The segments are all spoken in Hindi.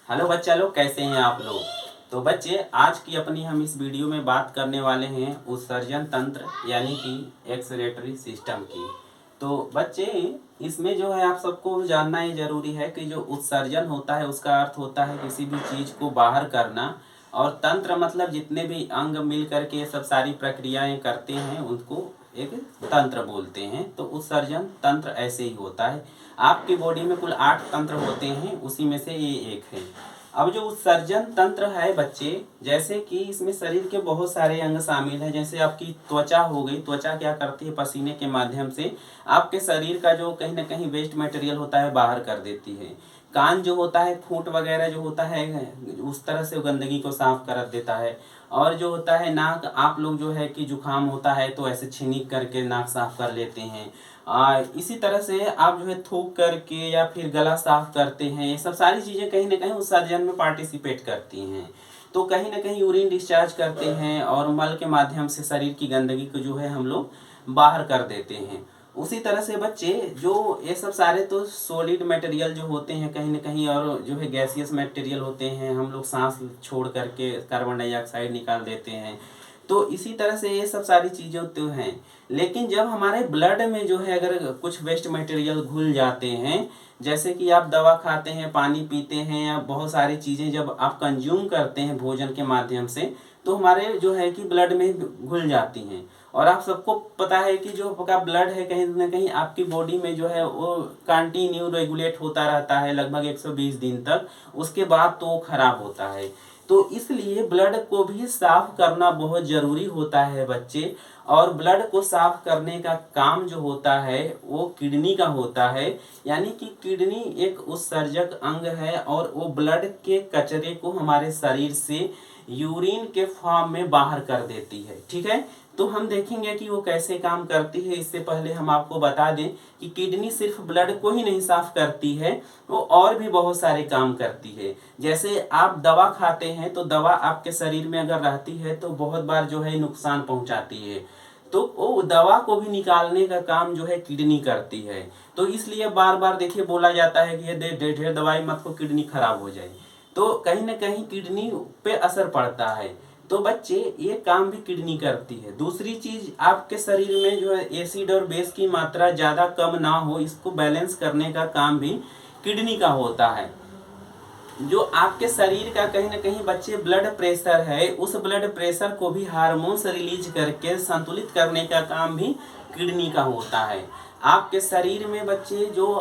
हेलो बच्चा लोग, कैसे हैं आप लोग। तो बच्चे, आज की अपनी हम इस वीडियो में बात करने वाले हैं उत्सर्जन तंत्र यानी कि एक्सक्रीटरी सिस्टम की। तो बच्चे, इसमें जो है आप सबको जानना ये जरूरी है कि जो उत्सर्जन होता है उसका अर्थ होता है किसी भी चीज़ को बाहर करना, और तंत्र मतलब जितने भी अंग मिल करके सब सारी प्रक्रियाएं करते हैं उनको एक तंत्र बोलते हैं। तो उत्सर्जन तंत्र ऐसे ही होता है। आपकी बॉडी में कुल 8 तंत्र होते हैं, उसी में से ये एक है। अब जो उत्सर्जन तंत्र है बच्चे, जैसे कि इसमें शरीर के बहुत सारे अंग शामिल हैं। जैसे आपकी त्वचा हो गई, त्वचा क्या करती है, पसीने के माध्यम से आपके शरीर का जो कहीं ना कहीं वेस्ट मटेरियल होता है बाहर कर देती है। कान जो होता है, फूंट वगैरह जो होता है उस तरह से गंदगी को साफ कर देता है। और जो होता है नाक, आप लोग जो है कि जुकाम होता है तो ऐसे छींक करके नाक साफ कर लेते हैं। इसी तरह से आप जो है थूक करके या फिर गला साफ करते हैं। ये सब सारी चीज़ें कहीं ना कहीं उत्सर्जन में पार्टिसिपेट करती हैं। तो कहीं ना कहीं यूरिन डिस्चार्ज करते हैं और मल के माध्यम से शरीर की गंदगी को जो है हम लोग बाहर कर देते हैं। उसी तरह से बच्चे, जो ये सब सारे तो सॉलिड मटेरियल जो होते हैं कहीं ना कहीं, और जो है गैसियस मटेरियल होते हैं, हम लोग सांस छोड़ करके कार्बन डाइऑक्साइड निकाल देते हैं। तो इसी तरह से ये सब सारी चीज़ें तो हैं। लेकिन जब हमारे ब्लड में जो है अगर कुछ वेस्ट मटेरियल घुल जाते हैं, जैसे कि आप दवा खाते हैं, पानी पीते हैं, या बहुत सारी चीज़ें जब आप कंज्यूम करते हैं भोजन के माध्यम से, तो हमारे जो है कि ब्लड में घुल जाती हैं। और आप सबको पता है कि जो आपका ब्लड है कहीं ना कहीं आपकी बॉडी में जो है वो कंटिन्यू रेगुलेट होता रहता है लगभग 120 दिन तक। उसके बाद तो वो खराब होता है। तो इसलिए ब्लड को भी साफ करना बहुत ज़रूरी होता है बच्चे। और ब्लड को साफ करने का काम जो होता है वो किडनी का होता है। यानी कि किडनी एक उत्सर्जक अंग है और वो ब्लड के कचरे को हमारे शरीर से यूरिन के फॉर्म में बाहर कर देती है। ठीक है, तो हम देखेंगे कि वो कैसे काम करती है। इससे पहले हम आपको बता दें कि किडनी सिर्फ ब्लड को ही नहीं साफ करती है, वो और भी बहुत सारे काम करती है। जैसे आप दवा खाते हैं तो दवा आपके शरीर में अगर रहती है तो बहुत बार जो है नुकसान पहुंचाती है। तो वो दवा को भी निकालने का काम जो है किडनी करती है। तो इसलिए बार बार देखिए बोला जाता है कि ये ढेर दवाई मत को, किडनी खराब हो जाए। तो कहीं ना कहीं किडनी पे असर पड़ता है। तो बच्चे, ये काम भी किडनी करती है। दूसरी चीज, आपके शरीर में जो है एसिड और बेस की मात्रा ज़्यादा कम ना हो, इसको बैलेंस करने का काम भी किडनी का होता है। जो आपके शरीर का कहीं ना कहीं बच्चे ब्लड प्रेशर है, उस ब्लड प्रेशर को भी हार्मोन्स रिलीज करके संतुलित करने का काम भी किडनी का होता है। आपके शरीर में बच्चे जो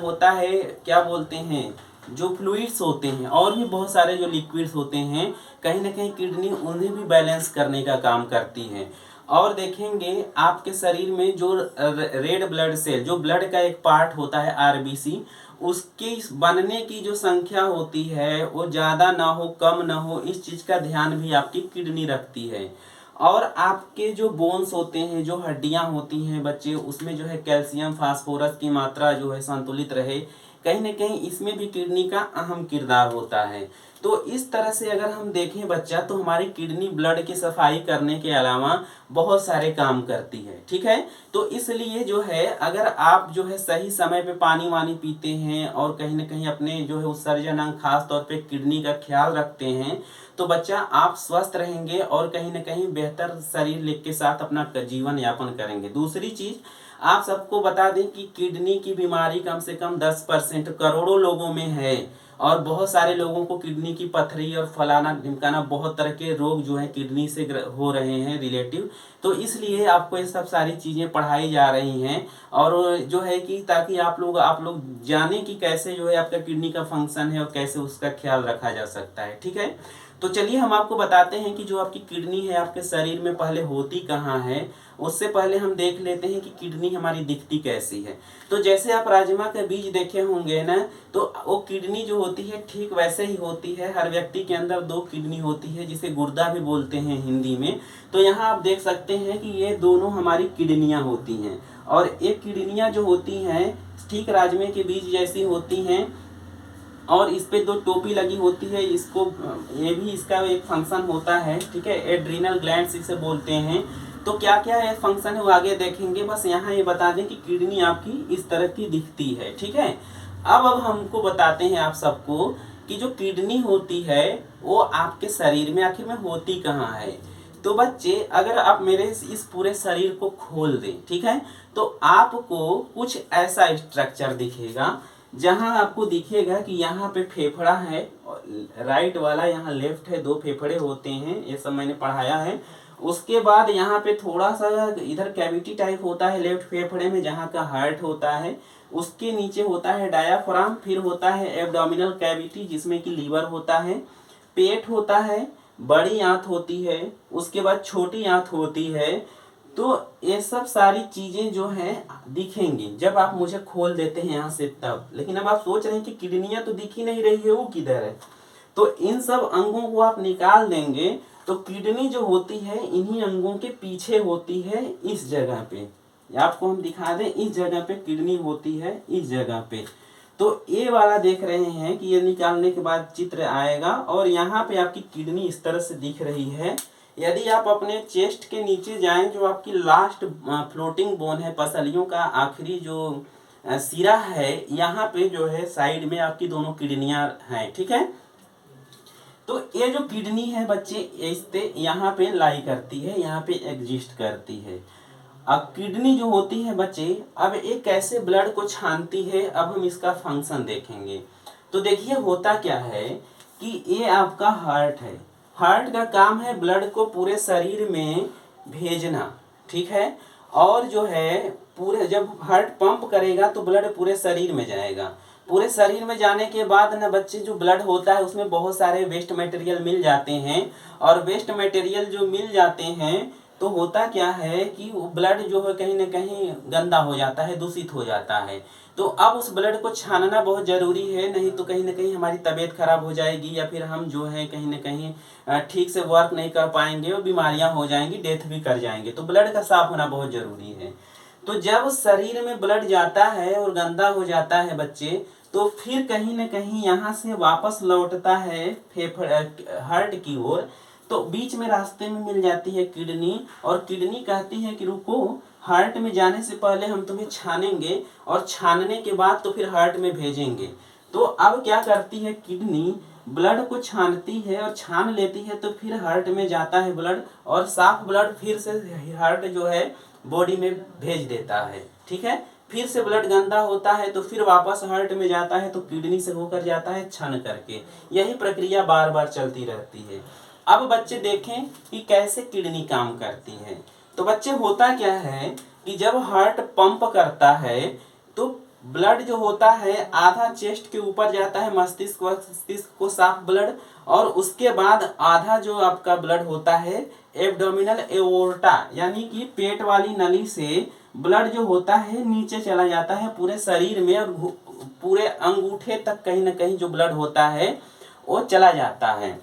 होता है, क्या बोलते हैं, जो फ्लूइड्स होते हैं और भी बहुत सारे जो लिक्विड्स होते हैं, कहीं ना कहीं किडनी उन्हें भी बैलेंस करने का काम करती है। और देखेंगे आपके शरीर में जो रेड ब्लड सेल, जो ब्लड का एक पार्ट होता है आरबीसी, उसके बनने की जो संख्या होती है वो ज़्यादा ना हो कम ना हो, इस चीज़ का ध्यान भी आपकी किडनी रखती है। और आपके जो बोन्स होते हैं, जो हड्डियां होती हैं बच्चे, उसमें जो है कैल्शियम फास्फोरस की मात्रा जो है संतुलित रहे, कहीं ना कहीं इसमें भी किडनी का अहम किरदार होता है। तो इस तरह से अगर हम देखें बच्चा, तो हमारी किडनी ब्लड की सफाई करने के अलावा बहुत सारे काम करती है। ठीक है, तो इसलिए जो है अगर आप जो है सही समय पे पानी वानी पीते हैं और कहीं ना कहीं अपने जो है उत्सर्जन अंग खास तौर पे किडनी का ख्याल रखते हैं, तो बच्चा आप स्वस्थ रहेंगे और कहीं ना कहीं बेहतर शरीर के साथ अपना जीवन यापन करेंगे। दूसरी चीज़, आप सबको बता दें कि किडनी की बीमारी कम से कम 10% करोड़ों लोगों में है। और बहुत सारे लोगों को किडनी की पथरी और फलाना ढिमकाना, बहुत तरह के रोग जो है किडनी से हो रहे हैं रिलेटिव। तो इसलिए आपको ये सब सारी चीज़ें पढ़ाई जा रही हैं, और जो है कि ताकि आप लोग जानें कि कैसे जो है आपका किडनी का फंक्शन है और कैसे उसका ख्याल रखा जा सकता है। ठीक है, तो चलिए हम आपको बताते हैं कि जो आपकी किडनी है आपके शरीर में पहले होती कहाँ है। उससे पहले हम देख लेते हैं कि किडनी हमारी दिखती कैसी है। तो जैसे आप राजमा का बीज देखे होंगे ना, तो वो किडनी जो होती है ठीक वैसे ही होती है। हर व्यक्ति के अंदर 2 किडनी होती है, जिसे गुर्दा भी बोलते हैं हिंदी में। तो यहाँ आप देख सकते हैं कि ये दोनों हमारी किडनियाँ होती हैं, और ये किडनियाँ जो होती हैं ठीक राजमे के बीज जैसी होती हैं, और इस पे 2 टोपी लगी होती है। इसको ये भी इसका एक फंक्शन होता है। ठीक है, एड्रीनल ग्लैंड्स इसे बोलते हैं। तो क्या क्या है फंक्शन है वो आगे देखेंगे, बस यहाँ ये बता दें कि किडनी आपकी इस तरह की दिखती है। ठीक है, अब हमको बताते हैं आप सबको कि जो किडनी होती है वो आपके शरीर में आखिर में होती कहाँ है। तो बच्चे अगर आप मेरे इस पूरे शरीर को खोल दें, ठीक है, तो आपको कुछ ऐसा स्ट्रक्चर दिखेगा जहां आपको दिखेगा कि यहाँ पे फेफड़ा है, राइट वाला यहाँ लेफ्ट है, 2 फेफड़े होते हैं, ये सब मैंने पढ़ाया है। उसके बाद यहाँ पे थोड़ा सा इधर कैविटी टाइप होता है लेफ्ट फेफड़े में जहाँ का हार्ट होता है। उसके नीचे होता है डायाफ्राम, फिर होता है एब्डोमिनल कैविटी जिसमें कि लीवर होता है, पेट होता है, बड़ी आंत होती है, उसके बाद छोटी आंत होती है। तो ये सब सारी चीजें जो हैं दिखेंगी जब आप मुझे खोल देते हैं यहाँ से तब। लेकिन अब आप सोच रहे हैं कि किडनियां तो दिख ही नहीं रही है, वो किधर है। तो इन सब अंगों को आप निकाल देंगे तो किडनी जो होती है इन्हीं अंगों के पीछे होती है, इस जगह पे। आपको हम दिखा दें, इस जगह पे किडनी होती है, इस जगह पे। तो ये वाला देख रहे हैं कि ये निकालने के बाद चित्र आएगा और यहाँ पे आपकी किडनी इस तरह से दिख रही है। यदि आप अपने चेस्ट के नीचे जाएं, जो आपकी लास्ट फ्लोटिंग बोन है, पसलियों का आखिरी जो सिरा है, यहाँ पे जो है साइड में आपकी दोनों किडनियां हैं, ठीक है। तो ये जो किडनी है बच्चे, इससे यहाँ पे लाई करती है, यहाँ पे एग्जिस्ट करती है। अब किडनी जो होती है बच्चे, अब ये कैसे ब्लड को छानती है, अब हम इसका फंक्शन देखेंगे। तो देखिए होता क्या है कि ये आपका हार्ट है, हार्ट का काम है ब्लड को पूरे शरीर में भेजना, ठीक है। और जो है पूरे जब हार्ट पंप करेगा तो ब्लड पूरे शरीर में जाएगा। पूरे शरीर में जाने के बाद ना बच्चे जो ब्लड होता है उसमें बहुत सारे वेस्ट मटेरियल मिल जाते हैं, और वेस्ट मटेरियल जो मिल जाते हैं तो होता क्या है कि वो ब्लड जो है कहीं ना कहीं गंदा हो जाता है, दूषित हो जाता है। तो अब उस ब्लड को छानना बहुत ज़रूरी है, नहीं तो कहीं ना कहीं हमारी तबीयत खराब हो जाएगी, या फिर हम जो है कहीं ना कहीं ठीक से वर्क नहीं कर पाएंगे और बीमारियां हो जाएंगी, डेथ भी कर जाएंगे। तो ब्लड का साफ होना बहुत ज़रूरी है। तो जब शरीर में ब्लड जाता है और गंदा हो जाता है बच्चे, तो फिर कहीं ना कहीं यहाँ से वापस लौटता है फेफड़े हार्ट की ओर। तो बीच में रास्ते में मिल जाती है किडनी, और किडनी कहती है कि रुको, हार्ट में जाने से पहले हम तुम्हें छानेंगे, और छानने के बाद तो फिर हार्ट में भेजेंगे। तो अब क्या करती है किडनी, ब्लड को छानती है और छान लेती है, तो फिर हार्ट में जाता है ब्लड, और साफ ब्लड फिर से हार्ट जो है बॉडी में भेज देता है, ठीक है। फिर से ब्लड गंदा होता है तो फिर वापस हार्ट में जाता है, तो किडनी से होकर जाता है छन करके। यही प्रक्रिया बार बार चलती रहती है। अब बच्चे देखें कि कैसे किडनी काम करती है। तो बच्चे होता क्या है कि जब हार्ट पंप करता है तो ब्लड जो होता है आधा चेस्ट के ऊपर जाता है, मस्तिष्क को साफ ब्लड, और उसके बाद आधा जो आपका ब्लड होता है एब्डोमिनल एओर्टा यानी कि पेट वाली नली से ब्लड जो होता है नीचे चला जाता है पूरे शरीर में, और पूरे अंगूठे तक कहीं ना कहीं जो ब्लड होता है वो चला जाता है।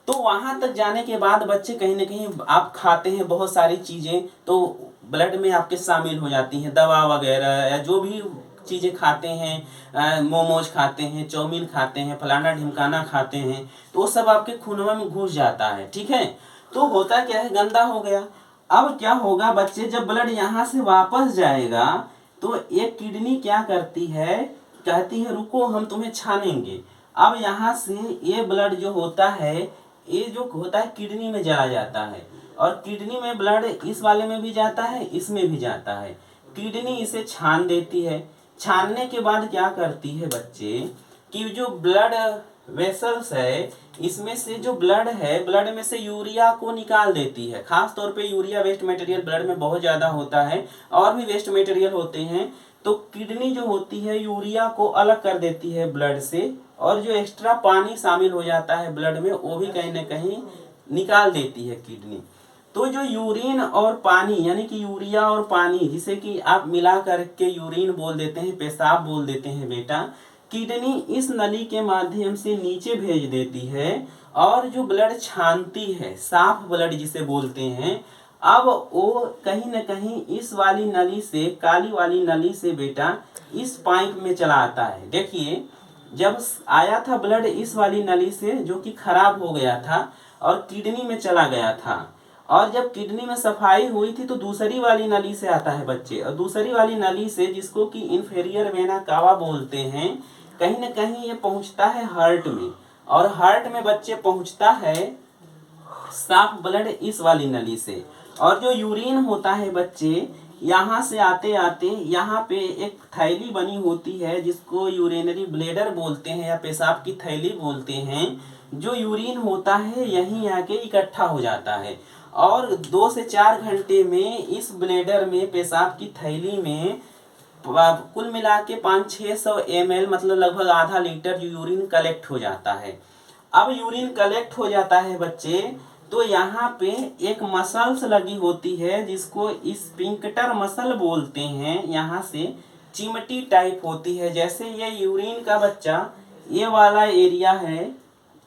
तो वहां तक जाने के बाद बच्चे कहीं ना कहीं आप खाते हैं बहुत सारी चीजें, तो ब्लड में आपके शामिल हो जाती हैं, दवा वगैरह या जो भी चीजें खाते हैं, मोमोज खाते हैं, चाउमीन खाते हैं, फलाना ढिमकाना खाते हैं, तो वो सब आपके खूनवा में घुस जाता है, ठीक है। तो होता क्या है, गंदा हो गया। अब क्या होगा बच्चे, जब ब्लड यहाँ से वापस जाएगा तो एक किडनी क्या करती है, कहती है रुको हम तुम्हें छानेंगे। अब यहाँ से ये ब्लड जो होता है, ये जो होता है किडनी में चला जाता है, और किडनी में ब्लड इस वाले में भी जाता है, इसमें भी जाता है। किडनी इसे छान देती है। छानने के बाद क्या करती है बच्चे कि जो ब्लड वेसल्स है, इसमें से जो ब्लड है, ब्लड में से यूरिया को निकाल देती है। खास तौर पे यूरिया वेस्ट मटेरियल ब्लड में बहुत ज़्यादा होता है, और भी वेस्ट मटेरियल होते हैं। तो किडनी जो होती है यूरिया को अलग कर देती है ब्लड से, और जो एक्स्ट्रा पानी शामिल हो जाता है ब्लड में वो भी कहीं ना कहीं निकाल देती है किडनी। तो जो यूरिन और पानी यानी कि यूरिया और पानी, जिसे कि आप मिला करके यूरिन बोल देते हैं, पेशाब बोल देते हैं बेटा, किडनी इस नली के माध्यम से नीचे भेज देती है, और जो ब्लड छानती है, साफ ब्लड जिसे बोलते हैं, अब वो कहीं ना कहीं इस वाली नली से, काली वाली नली से बेटा इस पाइप में चला आता है। देखिए जब आया था ब्लड इस वाली नली से जो कि खराब हो गया था और किडनी में चला गया था, और जब किडनी में सफाई हुई थी तो दूसरी वाली नली से आता है बच्चे, और दूसरी वाली नली से, जिसको कि इंफेरियर वेना कावा बोलते हैं, कहीं ना कहीं ये पहुंचता है हार्ट में, और हार्ट में बच्चे पहुंचता है साफ ब्लड इस वाली नली से। और जो यूरिन होता है बच्चे, यहाँ से आते आते यहाँ पे एक थैली बनी होती है जिसको यूरिनरी ब्लैडर बोलते हैं या पेशाब की थैली बोलते हैं। जो यूरिन होता है यहीं आके इकट्ठा हो जाता है, और 2 से 4 घंटे में इस ब्लैडर में, पेशाब की थैली में कुल मिला के 500-600 ml मतलब लगभग आधा लीटर यूरिन कलेक्ट हो जाता है। अब यूरिन कलेक्ट हो जाता है बच्चे, तो यहाँ पे एक मसल्स लगी होती है जिसको स्फिंक्टर मसल बोलते हैं। यहाँ से चिमटी टाइप होती है, जैसे ये यूरिन का बच्चा ये वाला एरिया है,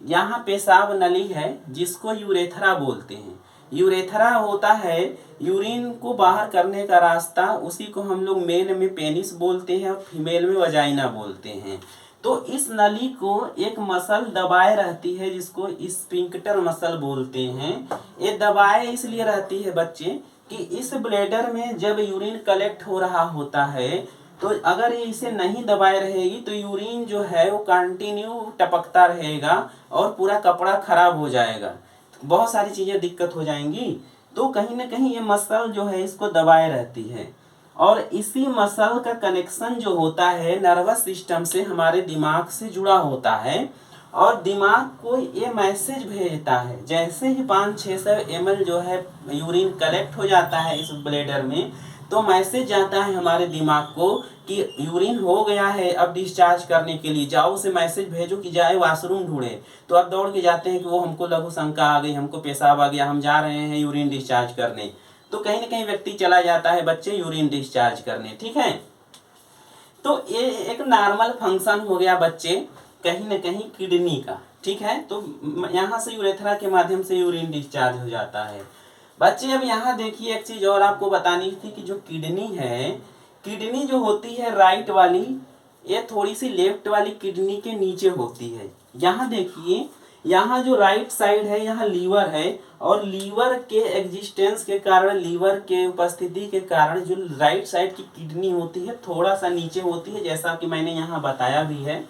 यहाँ पेशाब नली है जिसको यूरेथ्रा बोलते हैं। यूरेथ्रा होता है यूरिन को बाहर करने का रास्ता, उसी को हम लोग मेल में पेनिस बोलते हैं और फीमेल में वजाइना बोलते हैं। तो इस नली को एक मसल दबाए रहती है जिसको स्फिंक्टर मसल बोलते हैं। ये दबाए इसलिए रहती है बच्चे कि इस ब्लैडर में जब यूरिन कलेक्ट हो रहा होता है, तो अगर ये इसे नहीं दबाए रहेगी तो यूरिन जो है वो कंटिन्यू टपकता रहेगा और पूरा कपड़ा खराब हो जाएगा, बहुत सारी चीज़ें दिक्कत हो जाएंगी। तो कहीं ना कहीं ये मसल जो है इसको दबाए रहती है, और इसी मसल का कनेक्शन जो होता है नर्वस सिस्टम से हमारे दिमाग से जुड़ा होता है, और दिमाग को ये मैसेज भेजता है। जैसे ही 500-600 ml जो है यूरिन कलेक्ट हो जाता है इस ब्लैडर में, तो मैसेज जाता है हमारे दिमाग को कि यूरिन हो गया है, अब डिस्चार्ज करने के लिए जाओ, उसे मैसेज भेजो कि जाए वॉशरूम ढूंढे। तो अब दौड़ के जाते हैं कि वो हमको लघु शंका आ गई, हमको पेशाब आ गया, हम जा रहे हैं यूरिन डिस्चार्ज करने। तो कहीं ना कहीं व्यक्ति चला जाता है बच्चे यूरिन डिस्चार्ज करने, ठीक है। तो ये एक नॉर्मल फंक्शन हो गया बच्चे कहीं ना कहीं किडनी का, ठीक है। तो यहाँ से यूरेथ्रा के माध्यम से यूरिन डिस्चार्ज हो जाता है बच्चे। अब यहाँ देखिए एक चीज और आपको बतानी थी कि जो किडनी है, किडनी जो होती है राइट वाली, ये थोड़ी सी लेफ्ट वाली किडनी के नीचे होती है। यहाँ देखिए, यहाँ जो राइट साइड है यहाँ लीवर है, और लीवर के एग्जिस्टेंस के कारण, लीवर के उपस्थिति के कारण जो राइट साइड की किडनी होती है थोड़ा सा नीचे होती है, जैसा कि मैंने यहाँ बताया भी है।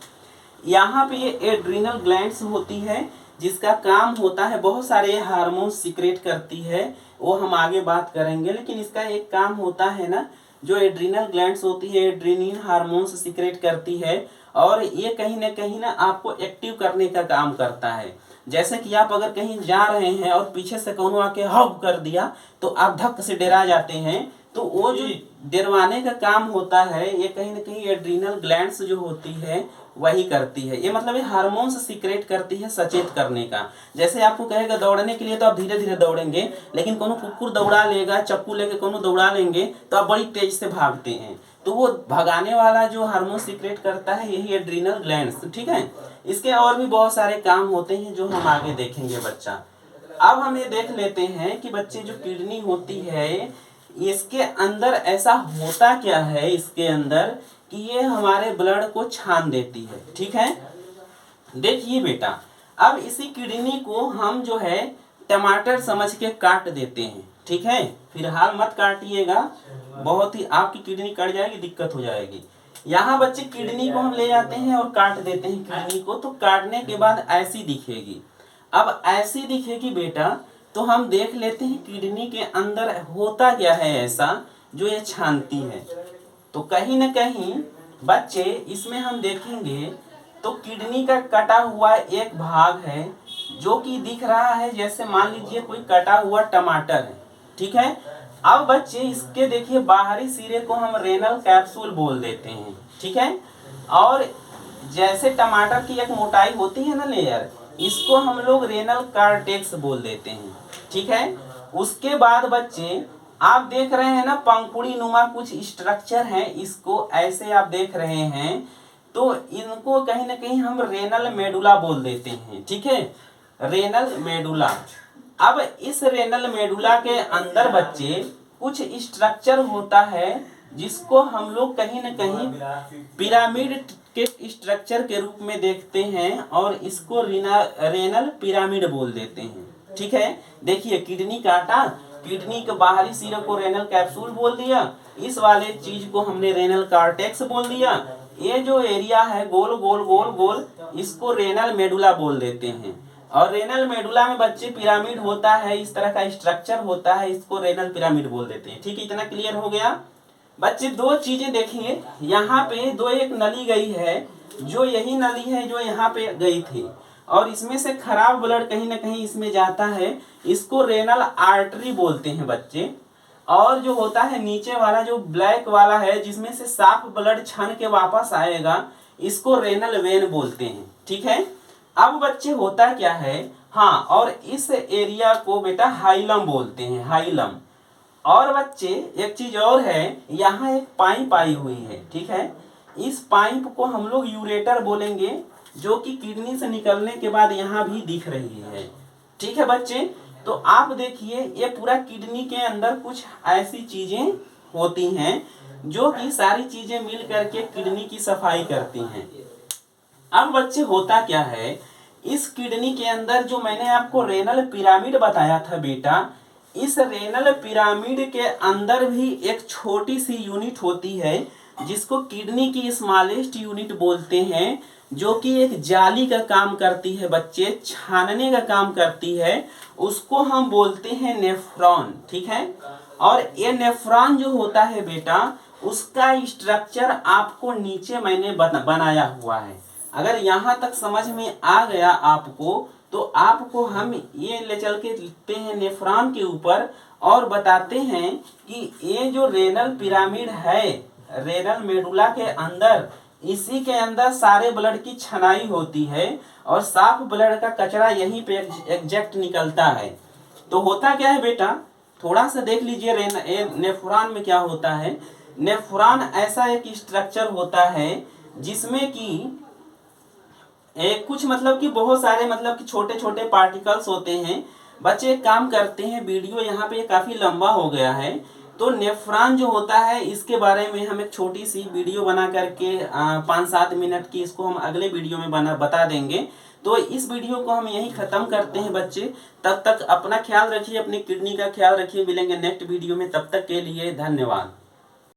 यहाँ पे ये एड्रिनल ग्लैंड्स होती है जिसका काम होता है, बहुत सारे हार्मोन सीक्रेट करती है, वो हम आगे बात करेंगे। लेकिन इसका एक काम होता है ना, जो एड्रिनल ग्लैंड्स होती है एड्रेनिन हार्मोन्स सीक्रेट करती है, और ये कहीं ना आपको एक्टिव करने का काम करता है। जैसे कि आप अगर कहीं जा रहे हैं और पीछे से कौन आके हव कर दिया तो आप धक्क से डरा जाते हैं, तो वो जो डरवाने का काम होता है ये कहीं ना कहीं एड्रिनल ग्लैंड्स जो होती है वही करती है। ये मतलब ये हार्मोन्स सीक्रेट करती है सचेत करने का। जैसे आपको कहेगा दौड़ने के लिए तो आप धीरे धीरे दौड़ेंगे, लेकिन कोनो कुकुर दौड़ा लेगा, चप्पू लेके कोनो दौड़ा लेंगे तो आप बड़ी तेज से भागते हैं। तो वो भगाने वाला जो हार्मोन सीक्रेट करता है यही एड्रिनल ग्लैंड्स, ठीक है। इसके और भी बहुत सारे काम होते हैं जो हम आगे देखेंगे बच्चा। अब हम ये देख लेते हैं कि बच्चे जो किडनी होती है इसके अंदर ऐसा होता क्या है इसके अंदर कि ये हमारे ब्लड को छान देती है, ठीक है। देखिए बेटा, अब इसी किडनी को हम जो है टमाटर समझ के काट देते हैं, ठीक है। फिलहाल मत काटिएगा, बहुत ही आपकी किडनी कट जाएगी, दिक्कत हो जाएगी। यहाँ बच्चे किडनी को हम ले जाते हैं और काट देते हैं किडनी को, तो काटने के बाद ऐसी दिखेगी। अब ऐसी दिखेगी बेटा, तो हम देख लेते हैं किडनी के अंदर होता क्या है ऐसा जो ये छानती है। तो कहीं ना कहीं बच्चे इसमें हम देखेंगे तो किडनी का कटा हुआ एक भाग है जो कि दिख रहा है, जैसे मान लीजिए कोई कटा हुआ टमाटर है, ठीक है। अब बच्चे इसके देखिए बाहरी सिरे को हम रेनल कैप्सूल बोल देते हैं, ठीक है। और जैसे टमाटर की एक मोटाई होती है ना लेयर, इसको हम लोग रेनल कार्टेक्स बोल देते हैं, ठीक है। उसके बाद बच्चे आप देख रहे हैं ना पंखुड़ी नुमा कुछ स्ट्रक्चर है, इसको ऐसे आप देख रहे हैं, तो इनको कहीं ना कहीं हम रेनल मेडुला बोल देते हैं, ठीक है, रेनल मेडुला। अब इस रेनल मेडुला के अंदर बच्चे कुछ स्ट्रक्चर होता है जिसको हम लोग कहीं ना कहीं पिरामिड के स्ट्रक्चर के रूप में देखते हैं, और इसको रेनल पिरामिड बोल देते हैं, ठीक है। देखिए किडनी काटा, किडनी के बाहरी सिरे को रेनल कैप्सूल बोल दिया, इस वाले चीज को हमने रेनल कार्टेक्स बोल दिया, ये जो एरिया है गोल गोल गोल गोल, इसको रेनल मेडुला बोल देते हैं। और रेनल मेडुला में बच्चे पिरामिड होता है, इस तरह का स्ट्रक्चर होता है, इसको रेनल पिरामिड बोल देते हैं। ठीक है, इतना क्लियर हो गया बच्चे। दो चीजें देखेंगे, यहाँ पे दो एक नली गई है, जो यही नली है जो यहाँ पे गई थी, और इसमें से खराब ब्लड कहीं ना कहीं इसमें जाता है, इसको रेनल आर्टरी बोलते हैं बच्चे। और जो होता है नीचे वाला जो ब्लैक वाला है, जिसमें से साफ ब्लड छन के वापस आएगा, इसको रेनल वेन बोलते हैं। ठीक है, अब बच्चे होता क्या है, हाँ, और इस एरिया को बेटा हाइलम बोलते हैं, हाइलम। और बच्चे एक चीज और है, यहाँ एक पाइप आई हुई है। ठीक है, इस पाइप को हम लोग यूरेटर बोलेंगे, जो कि किडनी से निकलने के बाद यहाँ भी दिख रही है। ठीक है बच्चे, तो आप देखिए ये पूरा किडनी के अंदर कुछ ऐसी चीजें होती हैं जो कि सारी चीजें मिल करके किडनी की सफाई करती हैं। अब बच्चे होता क्या है, इस किडनी के अंदर जो मैंने आपको रेनल पिरामिड बताया था बेटा, इस रेनल पिरामिड के अंदर भी एक छोटी सी यूनिट होती है, जिसको किडनी की स्मॉलेस्ट यूनिट बोलते हैं, जो कि एक जाली का काम करती है बच्चे, छानने का काम करती है, उसको हम बोलते हैं नेफ्रॉन। ठीक है, और ये नेफ्रॉन जो होता है बेटा, उसका स्ट्रक्चर आपको नीचे मैंने बनाया हुआ है। अगर यहाँ तक समझ में आ गया आपको, तो आपको हम ये ले चल के लिखते हैं नेफ्रॉन के ऊपर, और बताते हैं कि ये जो रेनल पिरामिड है, रेनल मेडुला के अंदर, इसी के अंदर सारे ब्लड की छनाई होती है, और साफ ब्लड का कचरा यहीं पे एग्जैक्ट निकलता है। तो होता क्या है बेटा, थोड़ा सा देख लीजिए नेफ्रॉन में क्या होता है। नेफ्रॉन ऐसा एक स्ट्रक्चर होता है जिसमें कि कुछ मतलब कि बहुत सारे मतलब कि छोटे छोटे पार्टिकल्स होते हैं। बच्चे एक काम करते हैं, वीडियो यहाँ पे काफी लंबा हो गया है, तो नेफ्रॉन जो होता है इसके बारे में हम एक छोटी सी वीडियो बना करके 5-7 मिनट की, इसको हम अगले वीडियो में बता देंगे। तो इस वीडियो को हम यहीं ख़त्म करते हैं बच्चे। तब तक अपना ख्याल रखिए, अपनी किडनी का ख्याल रखिए। मिलेंगे नेक्स्ट वीडियो में, तब तक के लिए धन्यवाद।